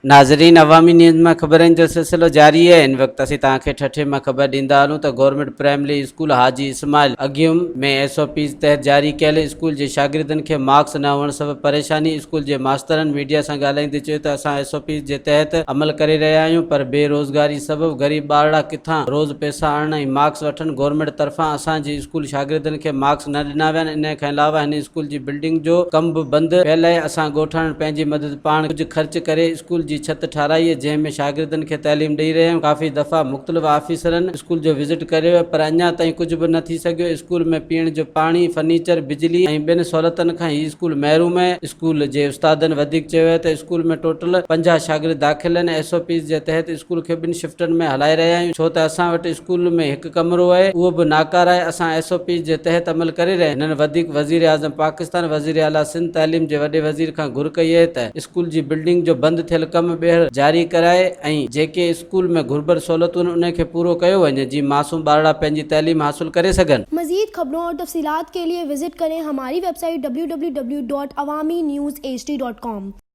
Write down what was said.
नाज़रीन, अवामी न्यूज़ में ख़बरनि जो सिलसिलो जारी है। इन वक्त असीं तव्हांखे ठठे में ख़बर ॾींदा हलूं त गवर्नमेंट प्राइमरी स्कूल हाजी इस्माइल अॻियुम में SOPs तहत जारी कयल स्कूल जे शागिर्दनि खे मार्क्स न हुअण सबबि परेशानी। स्कूल जे मास्तरनि मीडिया सां ॻाल्हाईंदे चयो त असां SOPs जे तहत अमल करे रहिया आहियूं, पर बेरोज़गारी सबबि ग़रीब ॿारड़ा किथां रोज़ पैसा आणनि ऐं मार्क्स वठनि। गवर्नमेंट तरफ़ां असांजे स्कूल शागिर्दनि खे मार्क्स न ॾिना विया आहिनि। इन खां अलावा हिन स्कूल जी बिल्डिंग जो कम बि बंदि पियल आहे। असां ॻोठाणनि पंहिंजी मदद पाण कुझु ख़र्च करे स्कूल जी छत ठाराई है, जंहिंमें शागिर्दनि खे तैलीम ॾेई रहिया आहियूं। काफ़ी दफ़ा मुख़्तलिफ़ ऑफिसरनि स्कूल जो विज़िट करियो, पर अञा ताईं कुझु बि न थी सघियो। स्कूल में पीअण जो पाणी, फर्नीचर, बिजली ऐं ॿिनि सहूलियतुनि खां हीउ स्कूल महरूम आहे। स्कूल जे उस्तादनि वधीक चयो है त स्कूल में टोटल 50 शागिर्द दाख़िल आहिनि। SOPs जे तहत स्कूल खे 2 शिफ्टनि में हलाए रहिया आहियूं, छो त असां वटि स्कूल में हिकु कमरो आहे, उहो बि नाकार आहे। असां SOPs जे तहत अमल करे रहिया आहियूं। हिननि वधीक वज़ीर आज़म पाकिस्तान, वज़ीर आला सिंध, तालीम जे वॾे वज़ीर खां घुर कई आहे त स्कूल जी बिल्डिंग जो बंदि थियल कम ॿीहर जारी कराए ऐं जेके स्कूल में घुर्बर सहूलियतूं उन खे पूरो कयो वञे, जीअं मासूम ॿारड़ा पंहिंजी तैलीम हासिल करे सघनि। मज़ीद खबरों और तफसीलात के लिए विजिट करें हमारी वेबसाइट www.awamiNewsHD.com।